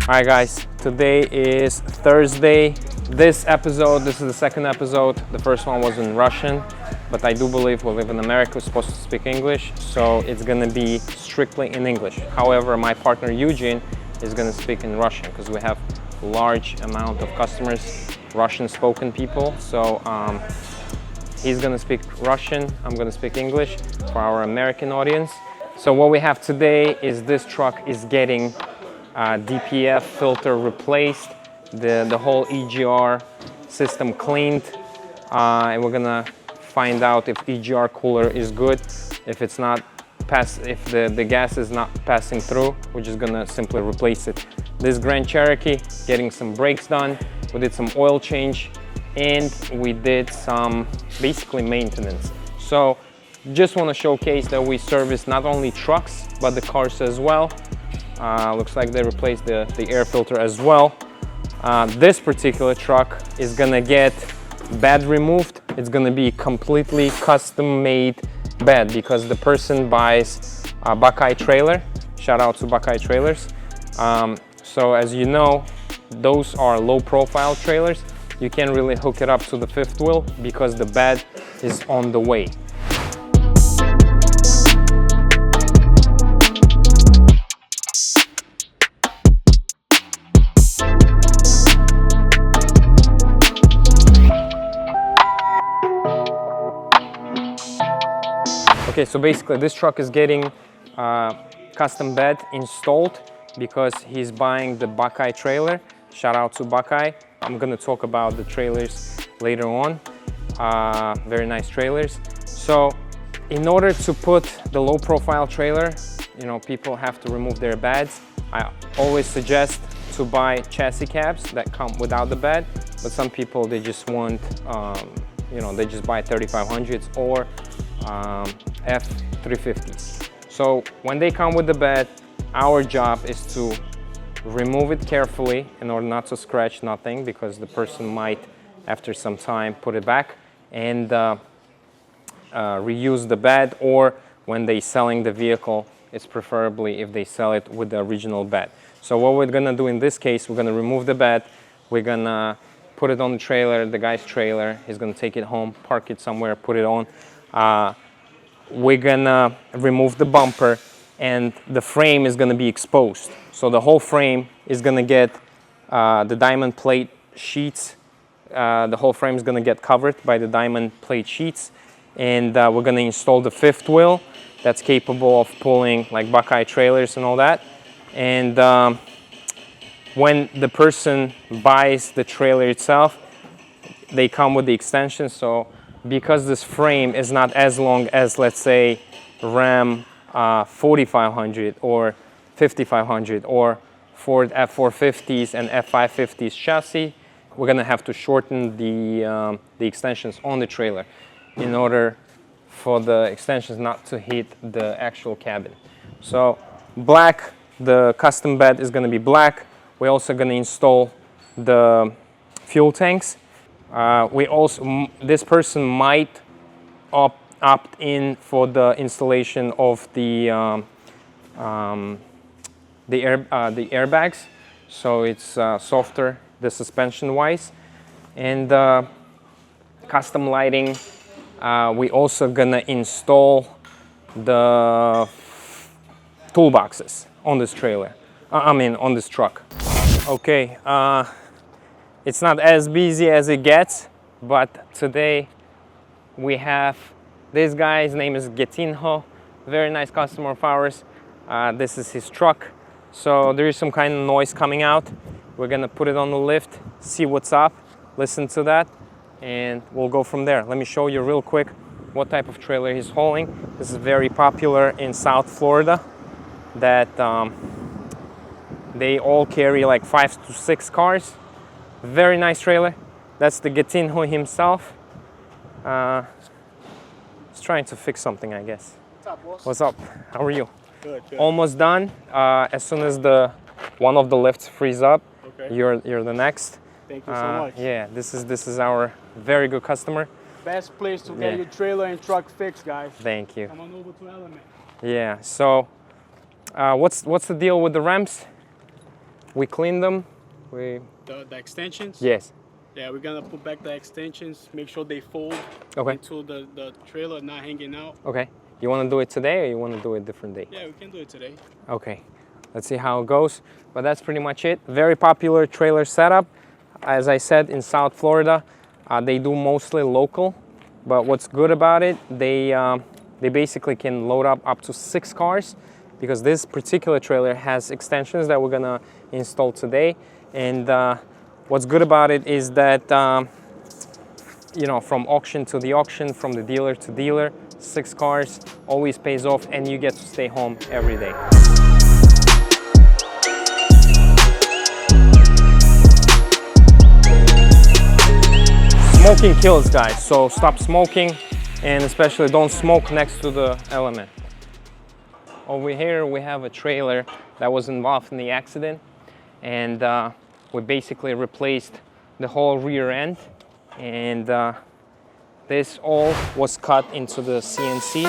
Alright guys, today is Thursday. This is the second episode. The first one was in Russian, but I do believe we live in America, we're supposed to speak English, so it's gonna be strictly in English. However, my partner Eugene is gonna speak in Russian because we have a large amount of customers, Russian spoken people. So he's gonna speak Russian, I'm gonna speak English for our American audience. So what we have today is this truck is getting DPF filter replaced, the whole EGR system cleaned, and we're gonna find out if EGR cooler is good. If it's not if the gas is not passing through, we're just gonna simply replace it. This Grand Cherokee getting some brakes done. We did some oil change and we did some basically maintenance. So just want to showcase that we service not only trucks but the cars as well. Looks like they replaced the air filter as well. This particular truck is gonna get bed removed. It's gonna be completely custom made bed because the person buys a Buckeye trailer. Shout out to Buckeye trailers. So as you know, those are low profile trailers. You can't really hook it up to the fifth wheel because the bed is on the way. Okay, so basically this truck is getting custom bed installed because he's buying the Buckeye trailer. Shout out to Buckeye. I'm gonna talk about the trailers later on. Very nice trailers. So in order to put the low profile trailer, you know, people have to remove their beds. I always suggest to buy chassis cabs that come without the bed, but some people, they just want, you know, they just buy 3500s or F350s. So when they come with the bed, our job is to remove it carefully in order not to scratch nothing, because the person might after some time put it back and reuse the bed, or when they selling the vehicle, it's preferably if they sell it with the original bed. So what we're gonna do in this case, we're gonna remove the bed, we're gonna put it on the trailer, the guy's trailer. He's gonna take it home, park it somewhere, put it on. We're gonna remove the bumper and the frame is gonna be exposed. So the whole frame is gonna get the diamond plate sheets. The whole frame is gonna get covered by the diamond plate sheets. And we're gonna install the fifth wheel that's capable of pulling like Buckeye trailers and all that. And when the person buys the trailer itself, they come with the extension. So because this frame is not as long as, let's say, Ram 4500 or 5500 or Ford F450s and F550s chassis, we're gonna have to shorten the extensions on the trailer in order for the extensions not to hit the actual cabin. So black, the custom bed is gonna be black. We're also gonna install the fuel tanks. This person might opt in for the installation of the airbags, so it's softer, the suspension wise. And custom lighting, we also gonna install the toolboxes on this trailer. On this truck. Okay. It's not as busy as it gets, but today we have this guy. His name is Getinho, very nice customer of ours. This is his truck. So there is some kind of noise coming out. We're gonna put it on the lift, see what's up, listen to that, and we'll go from there. Let me show you real quick what type of trailer he's hauling. This is very popular in South Florida, that they all carry like 5 to 6 cars. Very nice trailer. That's the Getinho himself. He's trying to fix something, I guess. What's up, boss? What's up? How are you? Good, good. Almost done. As soon as one of the lifts frees up, okay, you're the next. Thank you so much. Yeah, this is our very good customer. Best place to get your trailer and truck fixed, guys. Thank you. Come on over to Element. Yeah. So, what's the deal with the Rams? we clean them. The extensions? Yes. Yeah, we're gonna put back the extensions, make sure they fold Okay. into the trailer, not hanging out. Okay. You want to do it today or you want to do it a different day? Yeah, we can do it today. Okay. Let's see how it goes. But that's pretty much it. Very popular trailer setup. As I said, in South Florida, they do mostly local. But what's good about it, they basically can load up to 6 cars, because this particular trailer has extensions that we're gonna install today. And what's good about it is that, you know, from auction to the auction, from the dealer to dealer, 6 cars always pays off, and you get to stay home every day. Smoking kills, guys, so stop smoking, and especially don't smoke next to the element. Over here we have a trailer that was involved in the accident, and we basically replaced the whole rear end, and this all was cut into the CNC.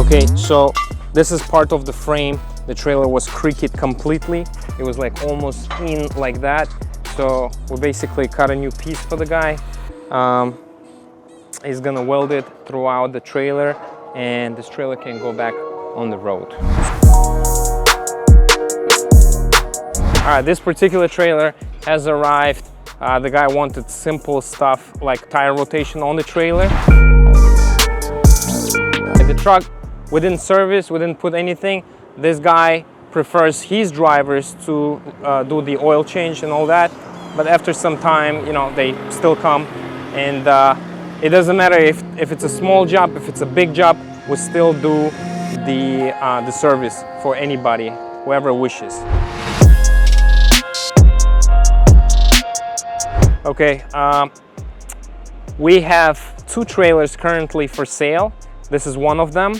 Okay, so this is part of the frame. The trailer was creaked completely. It was like almost in like that. So we basically cut a new piece for the guy. He's gonna weld it throughout the trailer, and this trailer can go back on the road. All right, this particular trailer has arrived. The guy wanted simple stuff like tire rotation on the trailer. The truck, we didn't service, we didn't put anything. This guy prefers his drivers to do the oil change and all that, but after some time, you know, they still come, and it doesn't matter if it's a small job, if it's a big job, we still do the service for anybody, whoever wishes. Okay, we have 2 trailers currently for sale. This is one of them.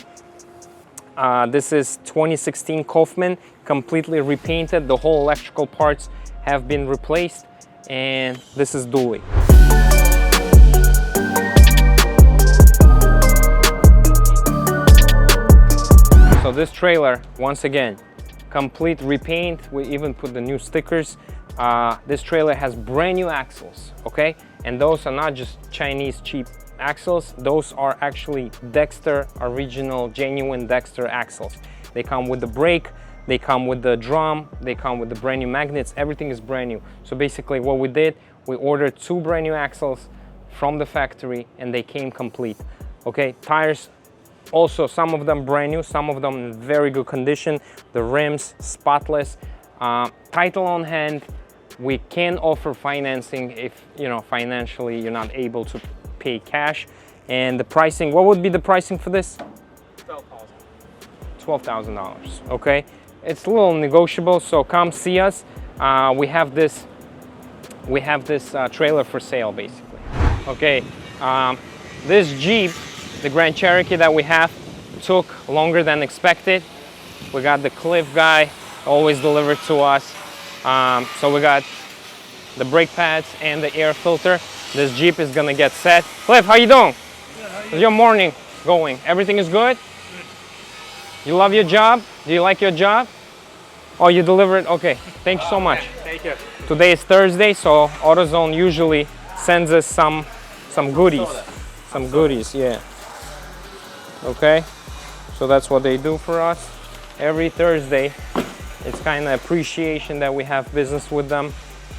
This is 2016 Kaufman, completely repainted. The whole electrical parts have been replaced, and this is dually. So this trailer, once again, complete repaint. We even put the new stickers. This trailer has brand new axles, okay? And those are not just Chinese cheap axles. Those are actually Dexter, original, genuine Dexter axles. They come with the brake, they come with the drum, they come with the brand new magnets. Everything is brand new. So basically what we did, we ordered 2 brand new axles from the factory, and they came complete. Okay, tires, also some of them brand new, some of them in very good condition. The rims spotless. Title on hand. We can offer financing if, you know, financially you're not able to pay cash. And the pricing, what would be the pricing for this? $12,000. Okay, it's a little negotiable, so come see us. We have this trailer for sale, basically. Okay, this Jeep, the Grand Cherokee that we have, took longer than expected. We got the Cliff guy always delivered to us. So we got the brake pads and the air filter. This Jeep is gonna get set. Cliff, how you doing? Good, how How's your morning going? Everything is good? You love your job? Do you like your job? Oh, you delivered? Okay, thank you so much. Thank you. Today is Thursday, so AutoZone usually sends us some goodies. Some goodies, yeah. Okay, so that's what they do for us every Thursday. It's kind of appreciation that we have business with them.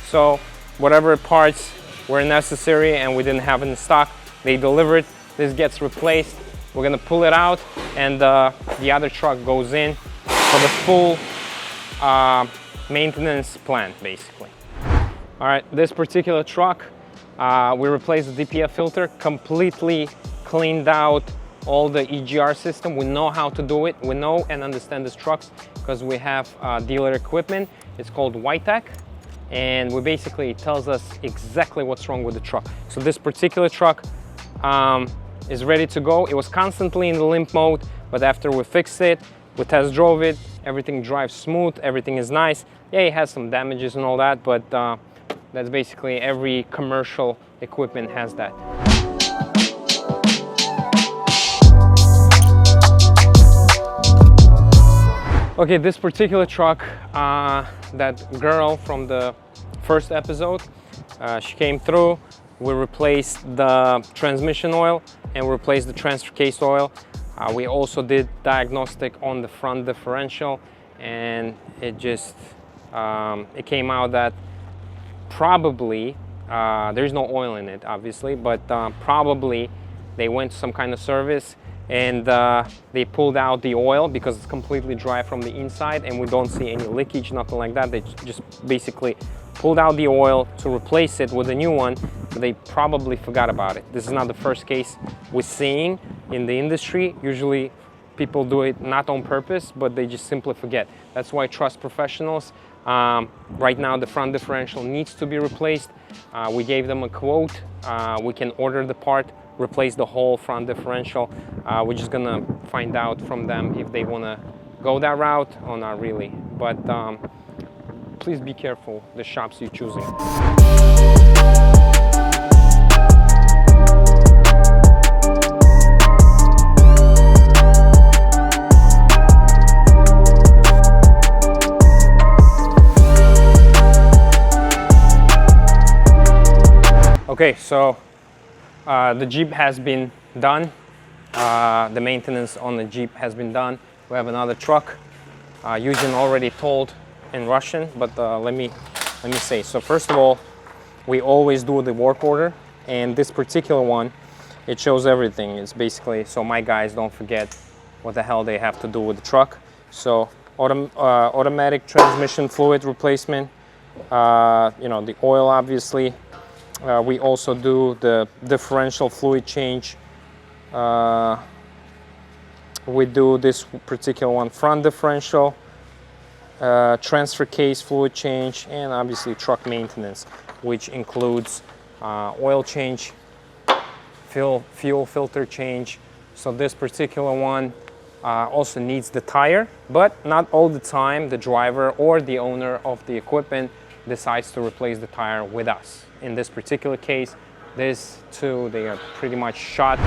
So whatever parts were necessary and we didn't have in stock, they delivered. This gets replaced. We're gonna pull it out, and the other truck goes in for the full maintenance plan, basically. All right, this particular truck, we replaced the DPF filter, completely cleaned out all the EGR system. We know how to do it. We know and understand these trucks because we have dealer equipment. It's called Whitec, and we basically, it tells us exactly what's wrong with the truck. So this particular truck is ready to go. It was constantly in the limp mode, but after we fixed it, we test drove it, everything drives smooth, everything is nice. Yeah, it has some damages and all that, but that's basically every commercial equipment has that. Okay, this particular truck, that girl from the first episode, she came through. We replaced the transmission oil and replaced the transfer case oil. We also did diagnostic on the front differential, and it just it came out that probably there's no oil in it, obviously, but probably they went to some kind of service and they pulled out the oil because it's completely dry from the inside and we don't see any leakage, nothing like that. They just basically pulled out the oil to replace it with a new one, but they probably forgot about it. This is not the first case we're seeing in the industry. Usually people do it not on purpose, but they just simply forget. That's why I trust professionals. Right now the front differential needs to be replaced. We gave them a quote. We can order the part, replace the whole front differential. We're just gonna find out from them if they wanna go that route or not really. But please be careful the shops you're choosing. Okay, so the Jeep has been done. The maintenance on the Jeep has been done. We have another truck. Eugene already told in Russian, but let me say. So first of all, we always do the work order, and this particular one, it shows everything. It's basically so my guys don't forget what the hell they have to do with the truck. So automatic transmission fluid replacement. You know, the oil, obviously. We also do the differential fluid change. We do this particular one, front differential, transfer case fluid change, and obviously truck maintenance, which includes oil change, fuel filter change. So this particular one also needs the tire, but not all the time the driver or the owner of the equipment decides to replace the tire with us. In this particular case, these two, they are pretty much shot.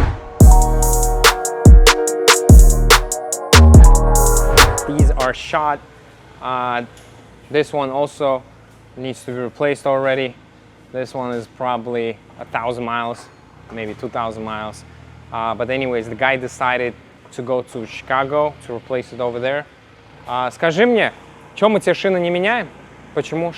These are shot. This one also needs to be replaced already. This one is probably 1,000 miles, maybe 2,000 miles. But anyways, the guy decided to go to Chicago to replace it over there. Скажи мне, что мы тебе шины не меняем? Почему?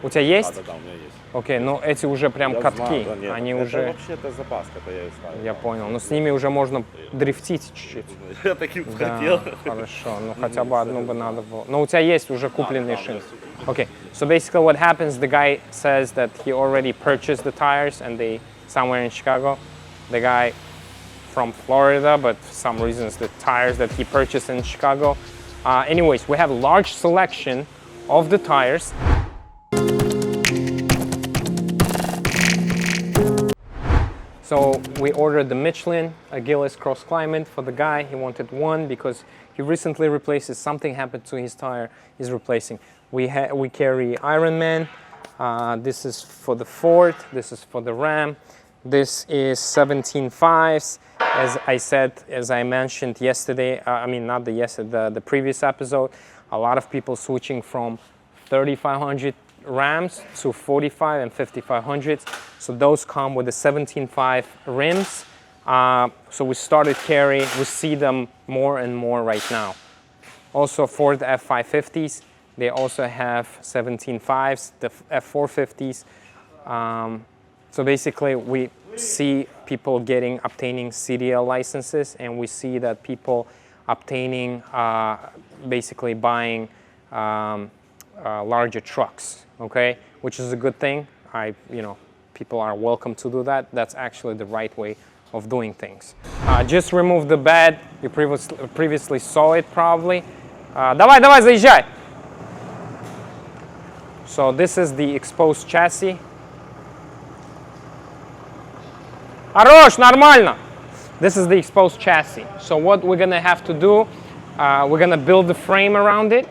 У тебя есть? Да, у меня есть. Окей, но эти уже прям катки, Знаю, да, они это уже... вообще-то запаска, это я и ставил. Я понял, но с ними уже можно дрифтить чуть-чуть. Я таким Да, хотел. хорошо, ну хотя бы одну бы надо было. Но у тебя есть уже купленные шины. Okay, so basically what happens, the guy says that he already purchased the tires and they somewhere in Chicago. The guy from Florida, but for some reasons the tires that he purchased in Chicago. Anyways, we have a large selection of the tires. So we ordered the Michelin Gillis Cross Climate for the guy. He wanted one because he recently replaced something happened to his tire. He's replacing. We carry Ironman. This is for the Ford. This is for the Ram. This is 17.5s. As I said, as I mentioned yesterday, I mean not the yesterday, the previous episode, a lot of people switching from 3500 Rams to 45 and 5500s. So those come with the 17.5 rims. So we started carrying, we see them more and more right now. Also Ford F550s, they also have 17.5s, the F450s. So basically we see people obtaining CDL licenses, and we see that people obtaining, basically buying larger trucks, okay? Which is a good thing. People are welcome to do that. That's actually the right way of doing things. Just remove the bed. You previously saw it probably. Давай, заезжай! So this is the exposed chassis. Хорош, нормально! This is the exposed chassis. So what we're gonna have to do, we're gonna build the frame around it,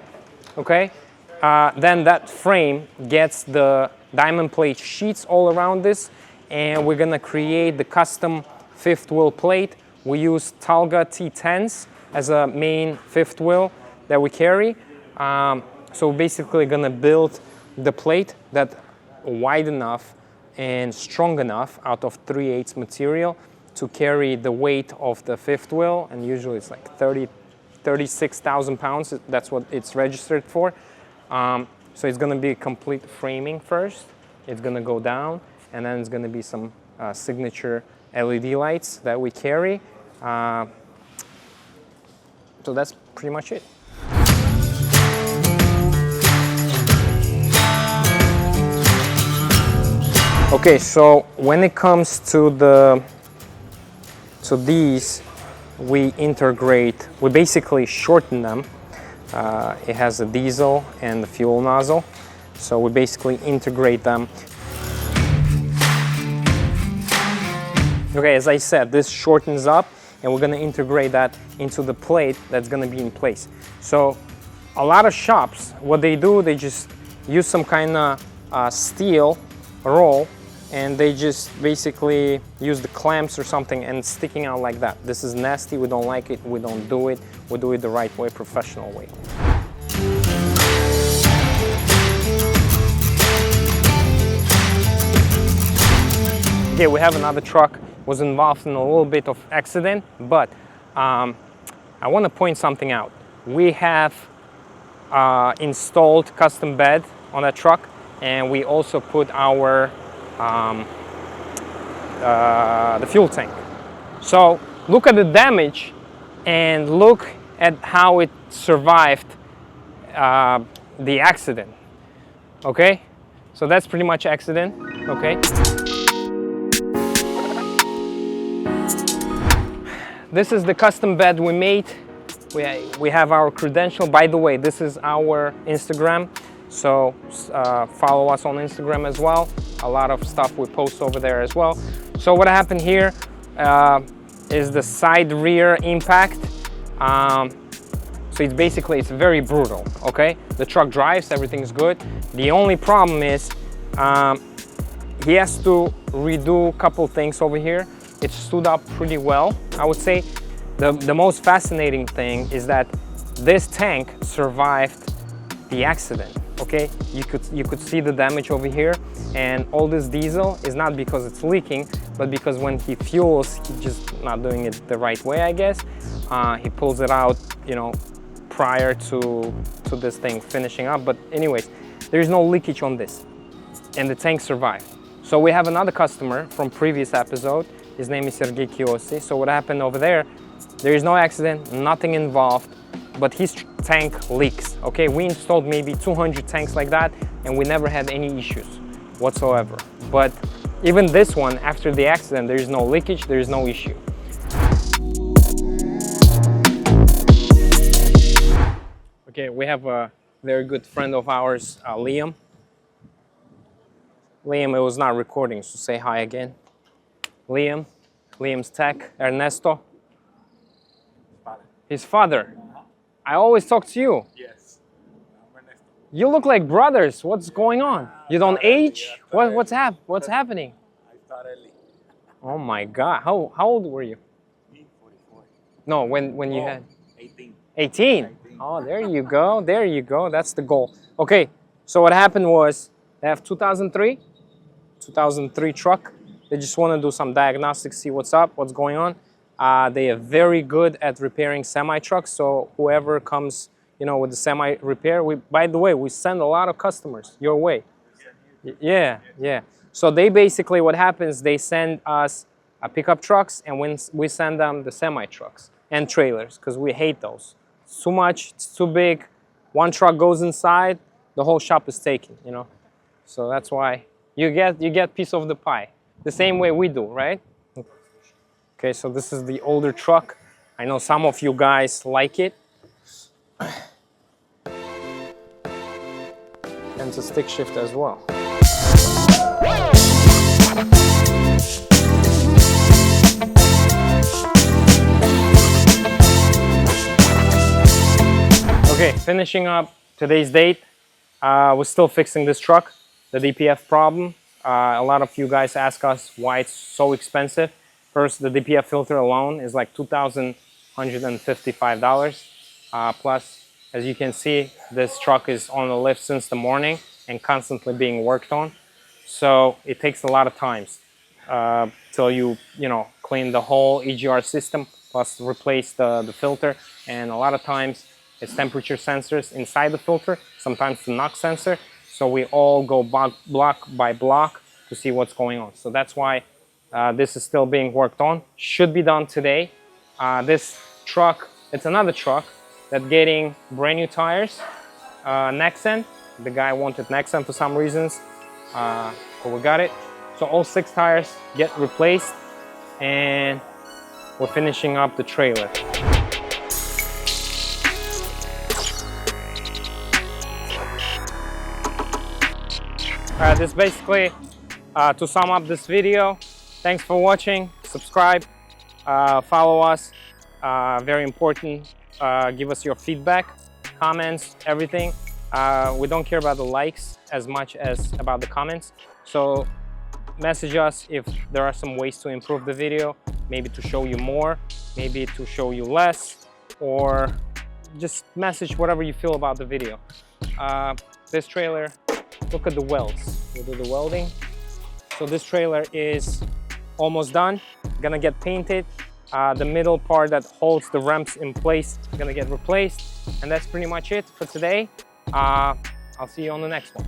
okay? Then that frame gets the diamond plate sheets all around this, and we're gonna create the custom fifth wheel plate. We use Talga T10s as a main fifth wheel. that we carry. So we're basically gonna build the plate that wide enough and strong enough out of 3/8 material to carry the weight of the fifth wheel, and usually it's like 36,000 pounds. That's what it's registered for. So it's gonna be complete framing first. It's gonna go down, and then it's gonna be some signature LED lights that we carry. So that's pretty much it. Okay, so when it comes to these, we basically shorten them. It has a diesel and the fuel nozzle, so we basically integrate them. Okay, as I said, this shortens up, and we're gonna integrate that into the plate that's gonna be in place. So a lot of shops, what they do, they just use some kind of steel roll, and they just basically use the clamps or something and sticking out like that. This is nasty, we don't like it, we don't do it. We do it the right way, professional way. Okay, we have another truck, was involved in a little bit of accident, but I want to point something out. We have installed custom bed on that truck, and we also put our the fuel tank. So look at the damage and look at how it survived the accident. Okay, so that's pretty much accident. Okay, this is the custom bed we made. We have our credential. By the way, this is our Instagram, so follow us on Instagram as well. A lot of stuff we post over there as well. So what happened here is the side rear impact. So it's very brutal, okay? The truck drives, everything's good. The only problem is he has to redo a couple things over here. It stood up pretty well, I would say. The most fascinating thing is that this tank survived the accident. Okay, you could see the damage over here, and all this diesel is not because it's leaking, but because when he fuels, he's just not doing it the right way, I guess. He pulls it out, you know, prior to this thing finishing up. But anyways, there is no leakage on this, and the tank survived. So we have another customer from previous episode. His name is Sergey Kiosi. So what happened over there? There is no accident, nothing involved, but his tank leaks. Okay, we installed maybe 200 tanks like that, and we never had any issues whatsoever. But even this one, after the accident, there is no leakage, there is no issue. Okay, we have a very good friend of ours, Liam. Liam, it was not recording, so say hi again. Liam's tech, Ernesto. His father. I always talk to you. Yes. You look like brothers. What's going on? You don't age? What's happening? I start early. Oh my God. How old were you? 44. No, when you had 18. 18. Oh, there you go. There you go. That's the goal. Okay. So what happened was they have 2003 truck. They just want to do some diagnostics, see what's up, what's going on. They are very good at repairing semi-trucks, so whoever comes, you know, with the semi-repair, by the way, we send a lot of customers your way. Yeah. So they basically, what happens, they send us pickup trucks, and when we send them the semi-trucks and trailers, because we hate those. It's too much, it's too big. One truck goes inside, the whole shop is taken, you know. So that's why you get piece of the pie, the same way we do, right? Okay, so this is the older truck. I know some of you guys like it. And it's a stick shift as well. Okay, finishing up today's date. We're still fixing this truck, the DPF problem. A lot of you guys ask us why it's so expensive. First, the DPF filter alone is like $2,155, plus As you can see, this truck is on the lift since the morning and constantly being worked on. So it takes a lot of times till you clean the whole EGR system, plus replace the filter. And a lot of times it's temperature sensors inside the filter, sometimes the NOx sensor. So we all go block by block to see what's going on. So that's why this is still being worked on. Should be done today. This truck, it's another truck that's getting brand new tires, Nexen. The guy wanted Nexen for some reasons, but we got it. So all 6 tires get replaced, and we're finishing up the trailer. This basically, to sum up this video, thanks for watching, subscribe, follow us, very important, give us your feedback, comments, everything. We don't care about the likes as much as about the comments, so message us if there are some ways to improve the video, maybe to show you more, maybe to show you less, or just message whatever you feel about the video. This trailer, look at the welds. We'll do the welding. So this trailer is almost done, gonna get painted. The middle part that holds the ramps in place is gonna get replaced, and that's pretty much it for today. I'll see you on the next one.